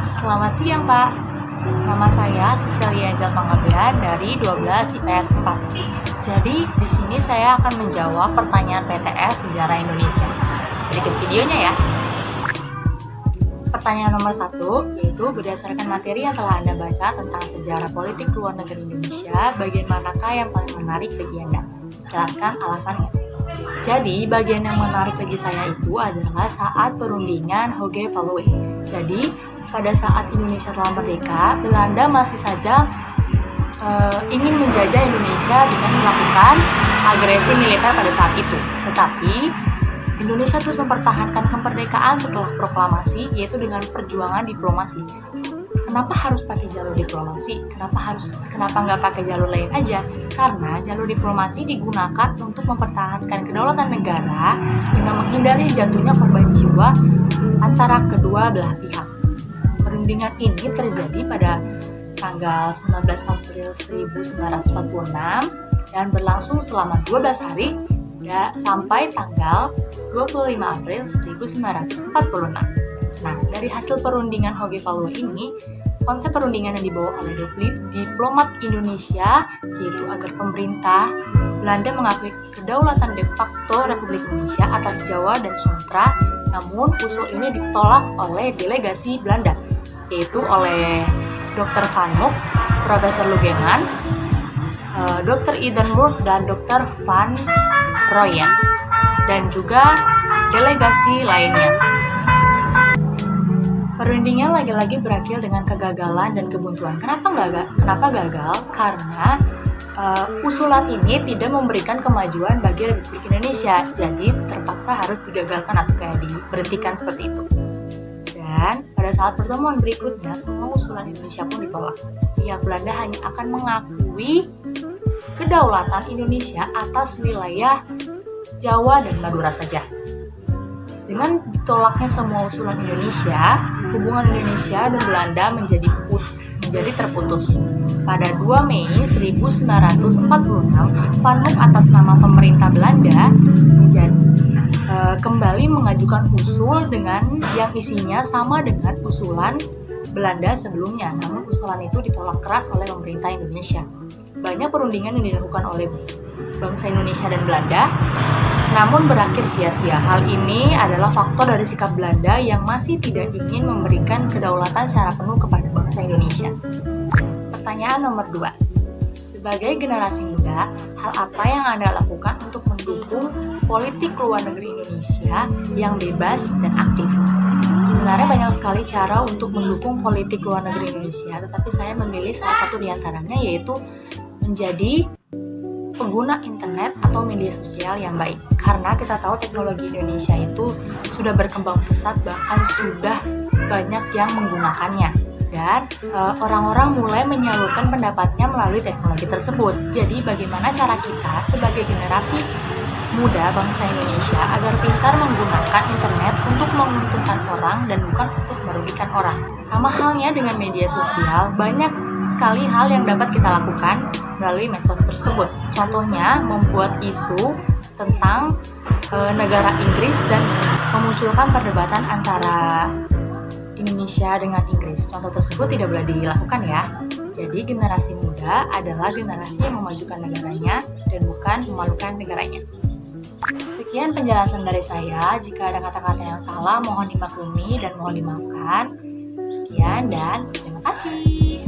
Selamat siang, Pak. Nama saya Cecilia Angel Panggabean dari 12 IPS 4. Jadi, di sini saya akan menjawab pertanyaan PTS Sejarah Indonesia. Berikut videonya ya. Pertanyaan nomor 1, yaitu berdasarkan materi yang telah Anda baca tentang sejarah politik luar negeri Indonesia, bagian manakah yang paling menarik bagi Anda? Jelaskan alasannya. Jadi, bagian yang menarik bagi saya itu adalah saat perundingan Hoge-Veluwe. Jadi, pada saat Indonesia telah merdeka, Belanda masih saja ingin menjajah Indonesia dengan melakukan agresi militer pada saat itu. Tetapi, Indonesia terus mempertahankan kemerdekaan setelah proklamasi, yaitu dengan perjuangan diplomasi. Kenapa harus pakai jalur diplomasi? Kenapa nggak pakai jalur lain aja? Karena jalur diplomasi digunakan untuk mempertahankan kedaulatan negara dengan menghindari jatuhnya korban jiwa antara kedua belah pihak. Perundingan ini terjadi pada tanggal 19 April 1946 dan berlangsung selama 12 hari sampai tanggal 25 April 1946. Nah, dari hasil perundingan Hoge-Veluwe ini, konsep perundingan yang dibawa oleh diplomat Indonesia yaitu agar pemerintah Belanda mengakui kedaulatan de facto Republik Indonesia atas Jawa dan Sumatera. Namun, usul ini ditolak oleh delegasi Belanda, yaitu oleh Dr. Van Mook, Profesor Lugengan, Dr. Edinburgh, dan Dr. Van Rooyen, dan juga delegasi lainnya. Perundingan lagi-lagi berakhir dengan kegagalan dan kebuntuan. Kenapa gagal? Karena usulan ini tidak memberikan kemajuan bagi Republik Indonesia, jadi terpaksa harus digagalkan atau kayak diberhentikan seperti itu. Dan pada saat pertemuan berikutnya, semua usulan Indonesia pun ditolak. Pihak Belanda hanya akan mengakui kedaulatan Indonesia atas wilayah Jawa dan Madura saja. Dengan ditolaknya semua usulan Indonesia, hubungan Indonesia dan Belanda menjadi terputus. Pada 2 Mei 1946, Van Mook atas nama pemerintah Belanda kembali mengajukan usul dengan yang isinya sama dengan usulan Belanda sebelumnya, namun usulan itu ditolak keras oleh pemerintah Indonesia. Banyak perundingan yang dilakukan oleh bangsa Indonesia dan Belanda, namun berakhir sia-sia. Hal ini adalah faktor dari sikap Belanda yang masih tidak ingin memberikan kedaulatan secara penuh kepada bangsa Indonesia. Pertanyaan nomor 2. Sebagai generasi muda, hal apa yang Anda lakukan untuk mendukung politik luar negeri Indonesia yang bebas dan aktif? Sebenarnya banyak sekali cara untuk mendukung politik luar negeri Indonesia, tetapi saya memilih salah satu di antaranya, yaitu menjadi pengguna internet atau media sosial yang baik. Karena kita tahu teknologi Indonesia itu sudah berkembang pesat, bahkan sudah banyak yang menggunakannya. Dan orang-orang mulai menyalurkan pendapatnya melalui teknologi tersebut. Jadi bagaimana cara kita sebagai generasi muda bangsa Indonesia agar pintar menggunakan internet untuk menguntungkan orang dan bukan untuk merugikan orang. Sama halnya dengan media sosial, banyak sekali hal yang dapat kita lakukan melalui medsos tersebut. Contohnya membuat isu tentang negara Inggris dan memunculkan perdebatan antara Indonesia dengan Inggris. Contoh tersebut tidak boleh dilakukan ya. Jadi generasi muda adalah generasi yang memajukan negaranya dan bukan memalukan negaranya. Sekian penjelasan dari saya. Jika ada kata-kata yang salah, mohon dimaklumi dan mohon dimaafkan. Sekian dan terima kasih.